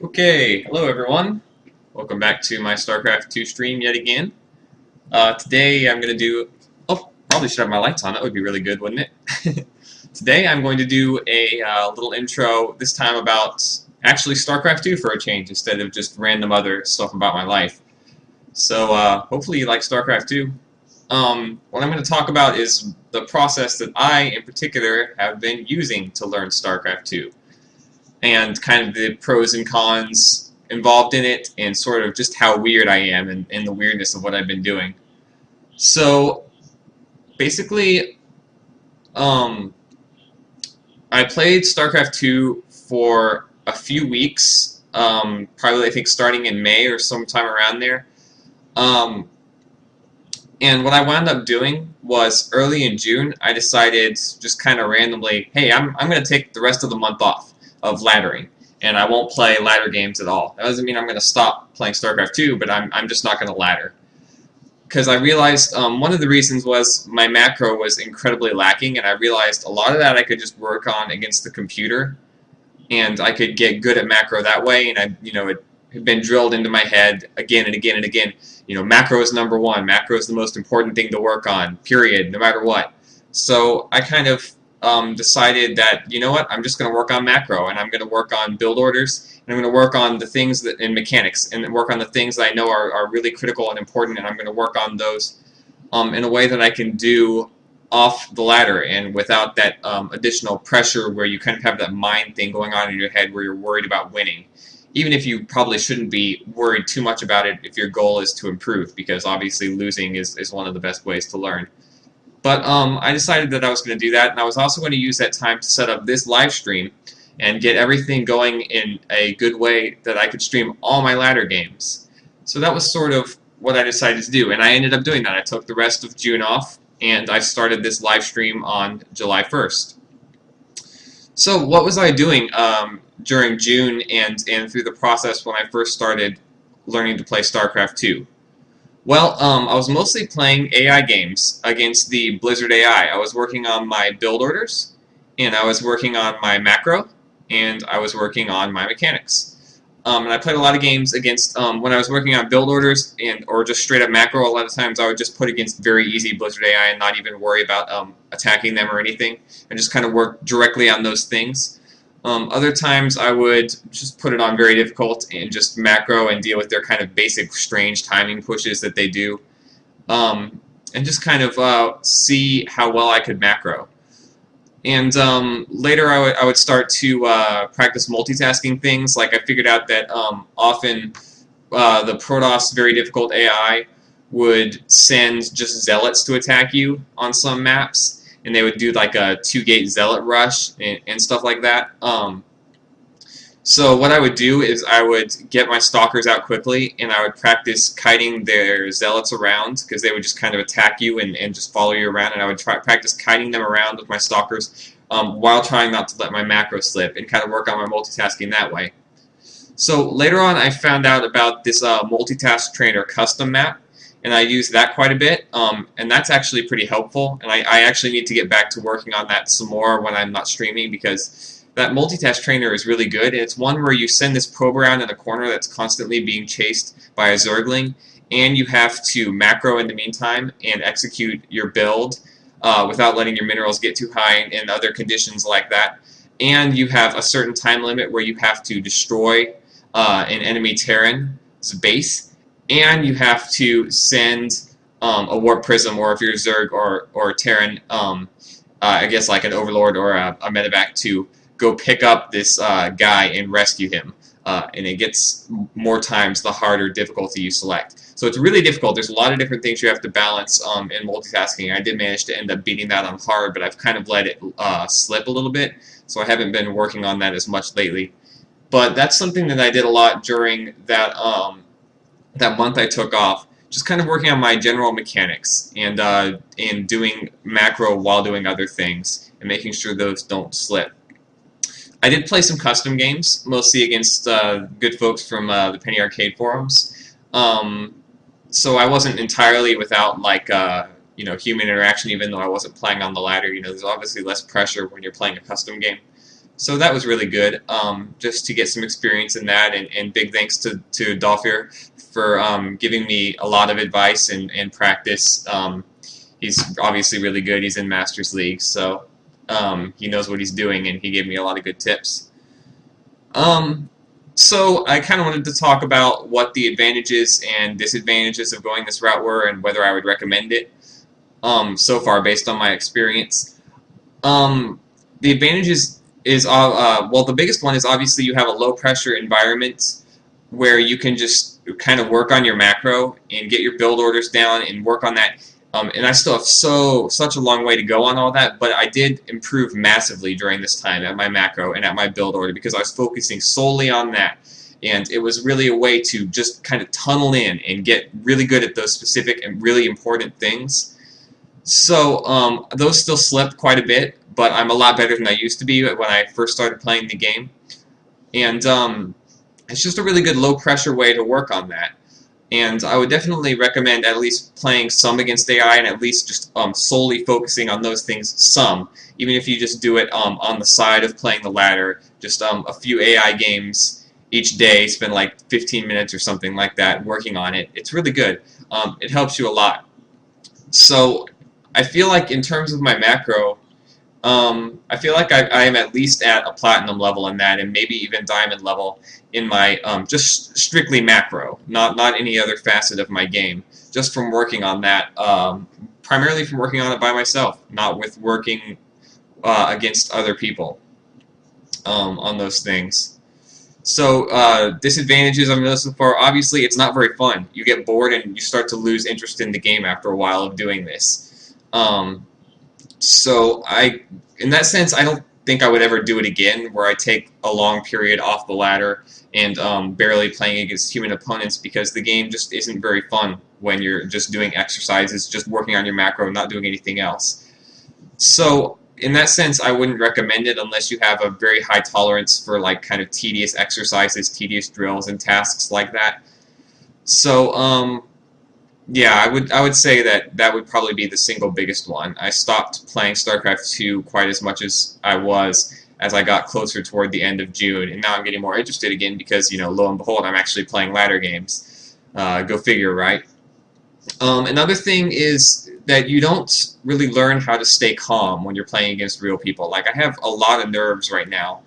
Okay, hello everyone. Welcome back to my Starcraft 2 stream yet again. Today I'm going to do... Oh, probably should have my lights on. That would be really good, wouldn't it? Today I'm going to do a little intro, this time about actually Starcraft 2 for a change, instead of just random other stuff about my life. So hopefully you like Starcraft 2. What I'm going to talk about is the process that I, in particular, have been using to learn Starcraft 2. And kind of the pros and cons involved in it, and sort of just how weird I am and the weirdness of what I've been doing. So, basically, I played StarCraft 2 for a few weeks, probably I think starting in May or sometime around there. And what I wound up doing was early in June, I decided just kind of randomly, hey, I'm going to take the rest of the month off of laddering, and I won't play ladder games at all. That doesn't mean I'm going to stop playing StarCraft 2, but I'm just not going to ladder. Because I realized one of the reasons was my macro was incredibly lacking, and I realized a lot of that I could just work on against the computer, and I could get good at macro that way, and it had been drilled into my head again and again and again. Macro is number one. Macro is the most important thing to work on, period, no matter what. So I kind of decided that, you know what, I'm just going to work on macro, and I'm going to work on build orders, and I'm going to work on the things that in mechanics, and work on the things that I know are really critical and important, and I'm going to work on those in a way that I can do off the ladder and without that additional pressure where you kind of have that mind thing going on in your head where you're worried about winning. Even if you probably shouldn't be worried too much about it if your goal is to improve, because obviously losing is one of the best ways to learn. But I decided that I was going to do that, and I was also going to use that time to set up this live stream and get everything going in a good way that I could stream all my ladder games. So that was sort of what I decided to do, and I ended up doing that. I took the rest of June off, and I started this live stream on July 1st. So what was I doing during June and through the process when I first started learning to play StarCraft 2? Well, I was mostly playing AI games against the Blizzard AI. I was working on my build orders, and I was working on my macro, and I was working on my mechanics. And I played a lot of games against, when I was working on build orders or just straight up macro, a lot of times I would just put against very easy Blizzard AI and not even worry about attacking them or anything, and just kind of work directly on those things. Other times I would just put it on very difficult and just macro and deal with their kind of basic strange timing pushes that they do, and just kind of see how well I could macro. And later I would start to practice multitasking things. Like I figured out that often the Protoss very difficult AI would send just zealots to attack you on some maps, and they would do like a 2-gate zealot rush and stuff like that. So what I would do is I would get my stalkers out quickly, and I would practice kiting their zealots around, because they would just kind of attack you and just follow you around, and I would practice kiting them around with my stalkers while trying not to let my macro slip, and kind of work on my multitasking that way. So later on I found out about this multitask trainer custom map, and I use that quite a bit, and that's actually pretty helpful, and I actually need to get back to working on that some more when I'm not streaming, because that multitask trainer is really good, and it's one where you send this probe around in a corner that's constantly being chased by a Zergling, and you have to macro in the meantime and execute your build without letting your minerals get too high and other conditions like that. And you have a certain time limit where you have to destroy an enemy Terran's base, and you have to send a Warp Prism, or if you're Zerg or Terran, I guess like an Overlord or a Medevac, to go pick up this guy and rescue him. And it gets more times the harder difficulty you select. So it's really difficult. There's a lot of different things you have to balance in multitasking. I did manage to end up beating that on hard, but I've kind of let it slip a little bit, so I haven't been working on that as much lately. But that's something that I did a lot during that that month I took off, just kind of working on my general mechanics and doing macro while doing other things and making sure those don't slip. I did play some custom games, mostly against good folks from the Penny Arcade forums. So I wasn't entirely without human interaction, even though I wasn't playing on the ladder. There's obviously less pressure when you're playing a custom game. So that was really good, just to get some experience in that, and big thanks to Dolphier for giving me a lot of advice and practice. He's obviously really good. He's in Masters League, so he knows what he's doing, and he gave me a lot of good tips. Um, so I kind of wanted to talk about what the advantages and disadvantages of going this route were, and whether I would recommend it. So far, based on my experience. The advantages is well, the biggest one is obviously you have a low pressure environment where you can just kind of work on your macro and get your build orders down and work on that. And I still have such a long way to go on all that, but I did improve massively during this time at my macro and at my build order because I was focusing solely on that. And it was really a way to just kind of tunnel in and get really good at those specific and really important things. So those still slip quite a bit, but I'm a lot better than I used to be when I first started playing the game. And it's just a really good low-pressure way to work on that. And I would definitely recommend at least playing some against AI and at least just solely focusing on those things some, even if you just do it on the side of playing the ladder, just a few AI games each day, spend like 15 minutes or something like that working on it. It's really good. It helps you a lot. So I feel like in terms of my macro, I feel like I am at least at a platinum level in that, and maybe even diamond level in my just strictly macro, not any other facet of my game, just from working on that, primarily from working on it by myself, not with working against other people on those things. So disadvantages I've noticed so far, obviously it's not very fun. You get bored and you start to lose interest in the game after a while of doing this. So in that sense, I don't think I would ever do it again, where I take a long period off the ladder and barely playing against human opponents, because the game just isn't very fun when you're just doing exercises, just working on your macro, not doing anything else. So in that sense, I wouldn't recommend it unless you have a very high tolerance for like kind of tedious exercises, tedious drills, and tasks like that. So yeah, I would say that would probably be the single biggest one. I stopped playing Starcraft 2 quite as much as I was as I got closer toward the end of June, and now I'm getting more interested again because, you know, lo and behold, I'm actually playing ladder games. Go figure, right? Another thing is that you don't really learn how to stay calm when you're playing against real people. Like, I have a lot of nerves right now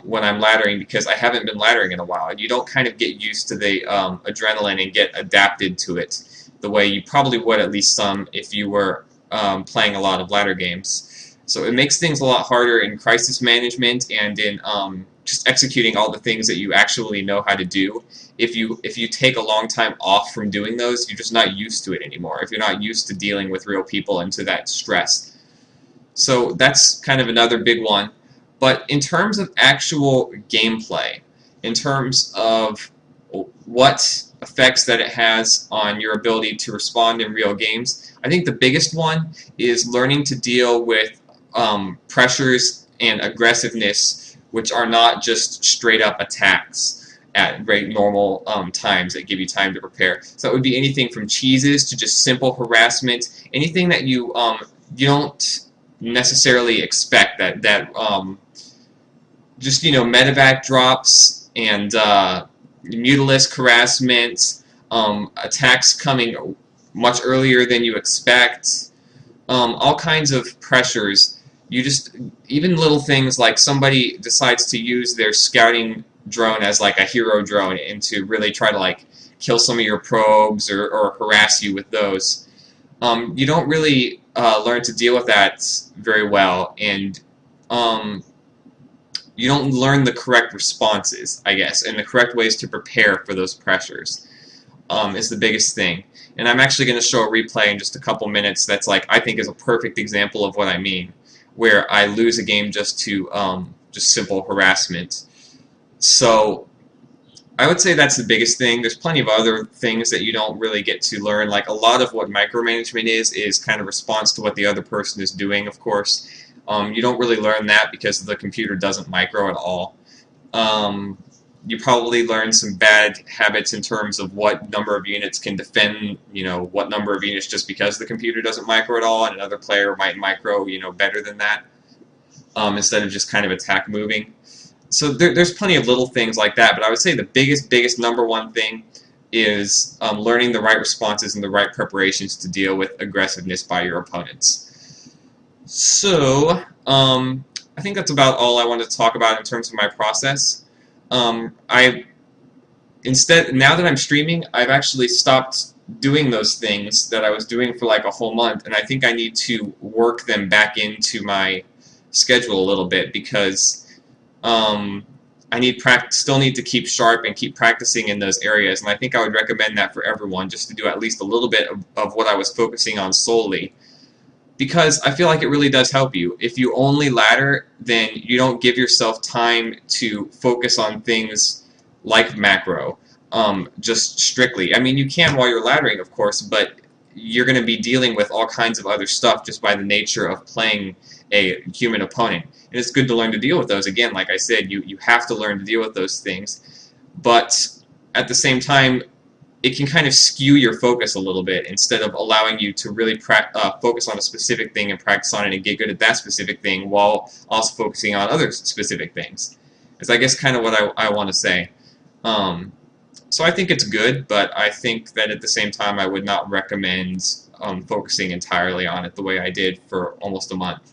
when I'm laddering because I haven't been laddering in a while. And you don't kind of get used to the adrenaline and get adapted to it the way you probably would, at least some, if you were playing a lot of ladder games. So it makes things a lot harder in crisis management and in just executing all the things that you actually know how to do. If you take a long time off from doing those, you're just not used to it anymore. If you're not used to dealing with real people and to that stress. So that's kind of another big one. But in terms of actual gameplay, in terms of what effects that it has on your ability to respond in real games, I think the biggest one is learning to deal with pressures and aggressiveness, which are not just straight up attacks at very normal times that give you time to prepare. So it would be anything from cheeses to just simple harassment, anything that you don't necessarily expect, that just, you know, medevac drops and Mutalisk harassment, attacks coming much earlier than you expect, all kinds of pressures. You just, even little things like somebody decides to use their scouting drone as like a hero drone and to really try to like kill some of your probes or harass you with those. You don't really learn to deal with that very well, and you don't learn the correct responses, I guess, and the correct ways to prepare for those pressures is the biggest thing. And I'm actually going to show a replay in just a couple minutes that's like, I think is a perfect example of what I mean, where I lose a game just to just simple harassment. So I would say that's the biggest thing. There's plenty of other things that you don't really get to learn. Like, a lot of what micromanagement is kind of response to what the other person is doing, of course. You don't really learn that because the computer doesn't micro at all. You probably learn some bad habits in terms of what number of units can defend, you know, what number of units just because the computer doesn't micro at all, and another player might micro, you know, better than that. instead of just kind of attack moving. So there's plenty of little things like that, but I would say the biggest number one thing is learning the right responses and the right preparations to deal with aggressiveness by your opponents. So I think that's about all I wanted to talk about in terms of my process. I instead now that I'm streaming, I've actually stopped doing those things that I was doing for like a whole month, and I think I need to work them back into my schedule a little bit because I still need to keep sharp and keep practicing in those areas, and I think I would recommend that for everyone, just to do at least a little bit of what I was focusing on solely, because I feel like it really does help you. If you only ladder, then you don't give yourself time to focus on things like macro, just strictly. I mean, you can while you're laddering, of course, but you're going to be dealing with all kinds of other stuff just by the nature of playing a human opponent. And it's good to learn to deal with those. Again, like I said, you have to learn to deal with those things. But at the same time, it can kind of skew your focus a little bit instead of allowing you to really focus on a specific thing and practice on it and get good at that specific thing while also focusing on other specific things. Is I guess kind of what I want to say. So I think it's good, but I think that at the same time I would not recommend focusing entirely on it the way I did for almost a month.